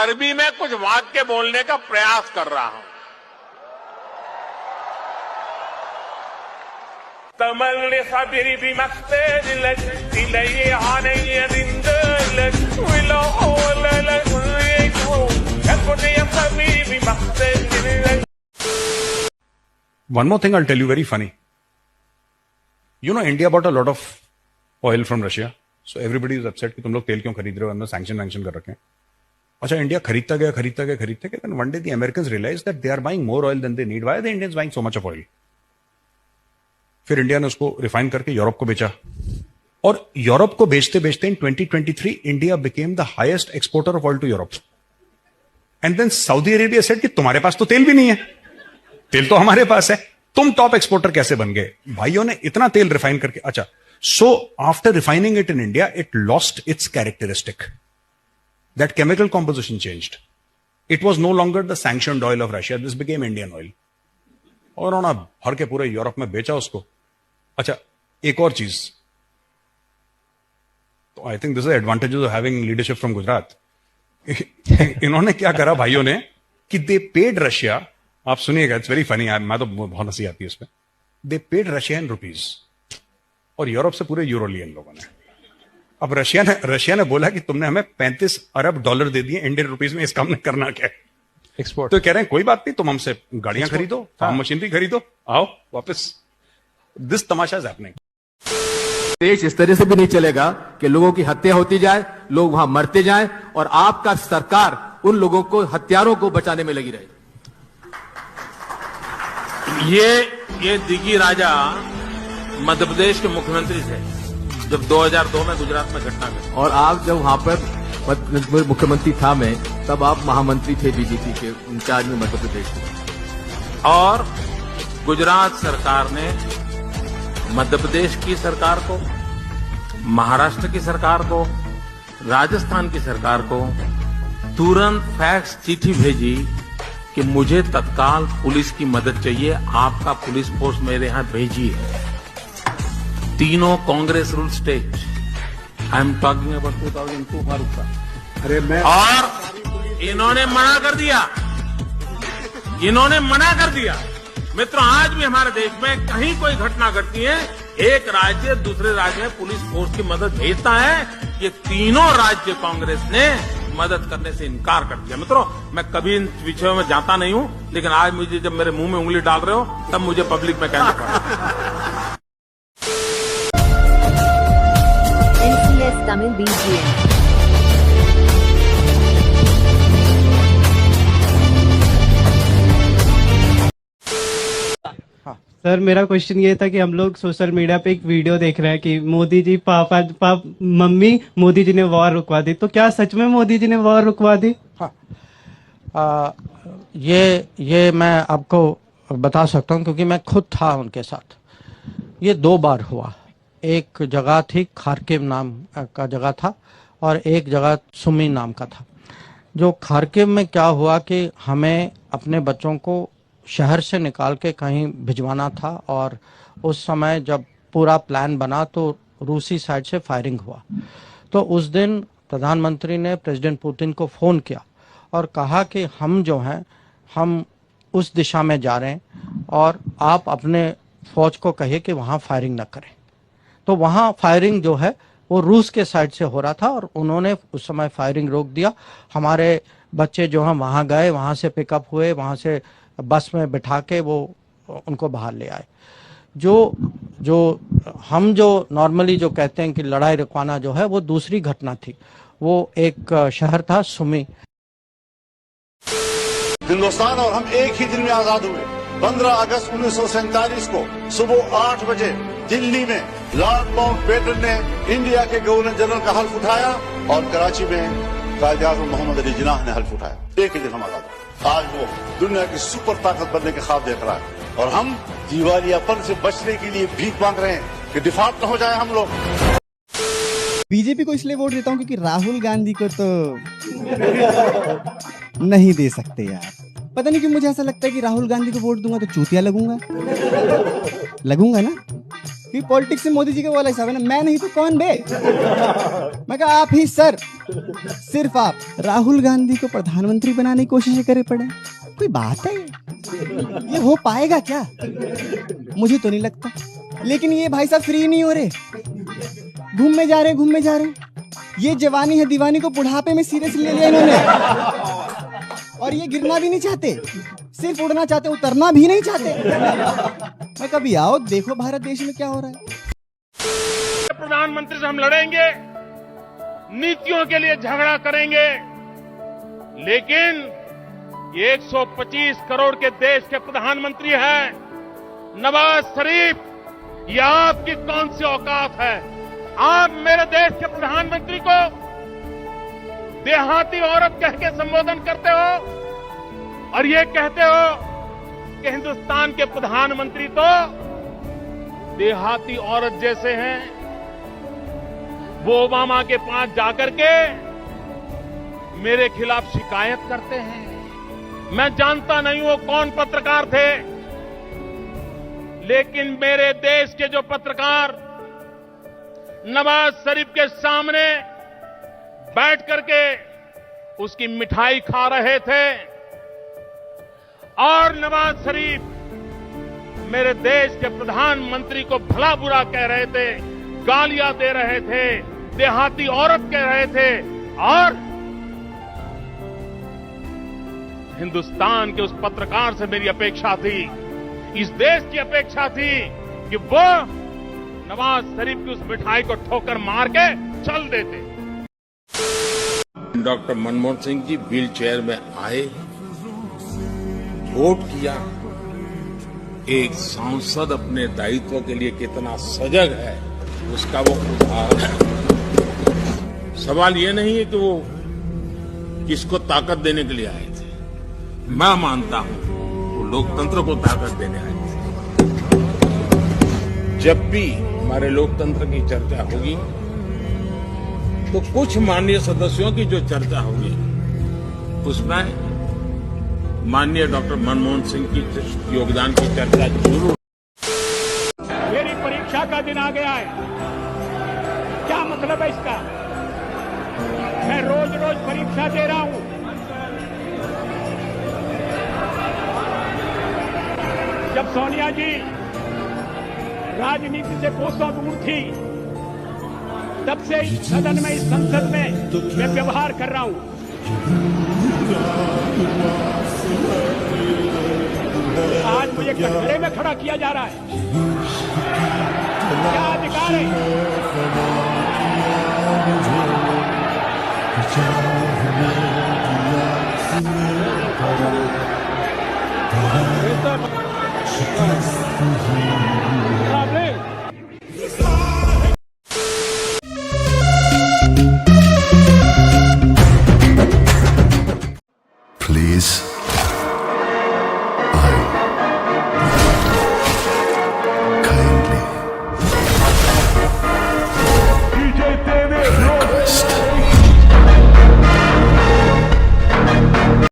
अरबी में कुछ वाक्य बोलने का प्रयास कर रहा हूं। तमल्ली खबरी भी मख्तर लग इलये आने रिंद लग विलो ओलल को एकोटे खबरी भी मख्तर लग। One more thing I'll tell you, very funny. You know, India bought a lot of oil from Russia. So everybody is upset कि तुम लोग तेल क्यों खरीद रहे हो, हमने सैंक्शन कर रखे हैं। अच्छा, इंडिया खरीदता गया। Then one day the Americans realized that they are buying more oil than they need. Why are the Indians buying so much of oil? फिर इंडिया ने उसको रिफाइन करके यूरोप को बेचा, और यूरोप को बेचते बेचते in 2023 India became the highest exporter of oil to Europe. And then Saudi Arabia said कि तुम्हारे पास तो तेल भी नहीं है, तेल तो हमारे पास है, तुम टॉप एक्सपोर्टर कैसे बन गए? भाइयों ने इतना तेल रिफाइन करके, अच्छा, so after refining it in India it lost its characteristic, that chemical composition changed, it was no longer the sanctioned oil of Russia, this became Indian oil, और उन्होंने भर के पूरे यूरोप में बेचा उसको। अच्छा, एक और चीज, तो I think this is advantages of having leadership from Gujarat. इन्होंने क्या करा भाइयों ने कि दे पेड रशिया, आप सुनिएगा, इट्स वेरी फनी, मैं तो बहुत हंसी आती है इसमें। दे पेड रशिया इन रुपीज, और यूरोप से पूरे यूरो लिए इन लोगों ने। अब रशिया ने बोला कि तुमने हमें 35 अरब डॉलर दे दिए इंडियन रुपीज में, इसका हमने करना क्या है? एक्सपोर्ट। तो कह रहे हैं कोई बात नहीं, तुम हमसे गाड़ियां खरीदो, फार्म मशीनरी खरीदो, आओ वापस। This Tamasha is happening. देश इस तरह से भी नहीं चलेगा कि लोगों की हत्या होती जाए, लोग वहां मरते जाएं, और आपका सरकार उन लोगों को, हत्यारों को बचाने में लगी रहे। ये दिगी राजा मध्य प्रदेश के मुख्यमंत्री थे जब 2002 में गुजरात में घटना घटी, और आप जब वहां पर मुख्यमंत्री था मैं, तब आप महामंत्री थे बीजेपी के इंचार्ज में मध्य प्रदेश में। और गुजरात सरकार ने मध्य प्रदेश की सरकार को, महाराष्ट्र की सरकार को, राजस्थान की सरकार को तुरंत फैक्स चिट्ठी भेजी कि मुझे तत्काल पुलिस की मदद चाहिए, आपका पुलिस फोर्स मेरे यहां भेजिए। तीनों Congress rule state, I am talking about 2002 Farooq साहब। अरे मैं, और इन्होंने मना कर दिया। मित्रों, आज भी हमारे देश में कहीं कोई घटना घटती है, एक राज्य दूसरे राज्य में पुलिस फोर्स की मदद भेजता है, ये तीनों राज्य कांग्रेस ने मदद करने से इनकार कर दिया। मित्रों, मैं कभी इन विषयों में जाता नहीं हूं, लेकिन आज मुझे जब मेरे मुंह में उंगली डाल रहे हो, तब मुझे पब्लिक में कहना पड़ा। तमिल BGM। सर, मेरा क्वेश्चन ये था कि हम लोग सोशल मीडिया पे एक वीडियो देख रहे हैं कि मोदी जी मम्मी मोदी जी ने वॉर रुकवा दी, तो क्या सच में मोदी जी ने वॉर रुकवा दी? हाँ, ये मैं आपको बता सकता हूँ क्योंकि मैं खुद था उनके साथ। ये 2 बार हुआ। एक जगह थी, खार्किव नाम का जगह था, और एक जगह सुमी नाम का था। जो खार्किव में क्या हुआ कि हमें अपने बच्चों को शहर से निकाल के कहीं भिजवाना था, और उस समय जब पूरा प्लान बना तो रूसी साइड से फायरिंग हुआ। तो उस दिन प्रधानमंत्री ने प्रेसिडेंट पुतिन को फ़ोन किया और कहा कि हम जो हैं, हम उस दिशा में जा रहे हैं, और आप अपने फौज को कहिए कि वहाँ फायरिंग न करें। तो वहाँ फायरिंग जो है वो रूस के साइड से हो रहा था, और उन्होंने उस समय फायरिंग रोक दिया। हमारे बच्चे जो हैं वहाँ गए, वहाँ से पिकअप हुए, वहाँ से बस में बिठा के वो उनको बाहर ले आए। जो हम जो नॉर्मली जो कहते हैं कि लड़ाई रुकवाना जो है, वो दूसरी घटना थी। वो एक शहर था सुमी। हिंदुस्तान और हम एक ही दिन में आजाद हुए। 15 अगस्त 1947 को सुबह 8 बजे दिल्ली में लॉर्ड माउंटबेटन ने इंडिया के गवर्नर जनरल का हल्फ उठाया, और कराची में कायद-ए-आज़म मोहम्मद अली जिन्नाह ने हल्फ उठाया। एक ही दिन हम आजाद हुए। आज वो दुनिया की सुपर ताकत बनने के ख्वाब देख रहा है, और हम दिवालियापन से बचने के लिए भीख मांग रहे हैं कि डिफॉल्ट न हो जाए हम लोग। बीजेपी को इसलिए वोट देता हूँ क्योंकि राहुल गांधी को तो नहीं दे सकते यार। पता नहीं क्यों मुझे ऐसा लगता है कि राहुल गांधी को वोट दूंगा तो चूतिया लगूंगा। लगूंगा ना कि पॉलिटिक्स में मोदी जी का वाला हिसाब है ना, मैं नहीं तो कौन बे। मैं कहा आप ही सर, सिर्फ आप राहुल गांधी को प्रधानमंत्री बनाने की कोशिश करे पड़े, कोई बात है ये हो पाएगा क्या? मुझे तो नहीं लगता। लेकिन ये भाई साहब फ्री नहीं हो रहे, घूमने जा रहे। ये जवानी है दीवानी को बुढ़ापे में सीरियसली ले लिया इन्होंने, और ये गिरना भी नहीं चाहते, सिर्फ उड़ना चाहते, उतरना भी नहीं चाहते। मैं कभी आओ देखो भारत देश में क्या हो रहा है। प्रधानमंत्री से हम लड़ेंगे, नीतियों के लिए झगड़ा करेंगे, लेकिन ये 125 करोड़ के देश के प्रधानमंत्री हैं नवाज शरीफ, ये आपकी कौन सी औकात है? आप मेरे देश के प्रधानमंत्री को देहाती औरत कह के संबोधन करते हो और ये कहते हो कि हिंदुस्तान के प्रधानमंत्री तो देहाती औरत जैसे हैं। वो ओबामा के पास जाकर के मेरे खिलाफ शिकायत करते हैं। मैं जानता नहीं वो कौन पत्रकार थे, लेकिन मेरे देश के जो पत्रकार नवाज शरीफ के सामने बैठ करके उसकी मिठाई खा रहे थे और नवाज शरीफ मेरे देश के प्रधानमंत्री को भला बुरा कह रहे थे, गालियां दे रहे थे, देहाती औरत कह रहे थे, और हिंदुस्तान के उस पत्रकार से मेरी अपेक्षा थी, इस देश की अपेक्षा थी कि वो नवाज शरीफ की उस मिठाई को ठोकर मार के चल देते। Doctor Manmohan Singh ji wheel chair में आए, वोट किया। एक सांसद अपने दायित्व के लिए कितना सजग है उसका वो उदाहरण है। सवाल ये नहीं है कि वो किसको ताकत देने के लिए आए थे, मैं मानता हूं वो लोकतंत्र को ताकत देने आए थे। जब भी हमारे लोकतंत्र की चर्चा होगी तो कुछ माननीय सदस्यों की जो चर्चा होगी उसमें माननीय डॉक्टर मनमोहन सिंह की योगदान की चर्चा जरूर। मेरी परीक्षा का दिन आ गया है, क्या मतलब है इसका? मैं रोज रोज परीक्षा दे रहा हूं। जब सोनिया जी राजनीति से कोसों दूर थी, तब से इस सदन में, इस संसद में मैं व्यवहार कर रहा हूं। आज मुझे कटघरे में खड़ा किया जा रहा है, क्या अधिकार है?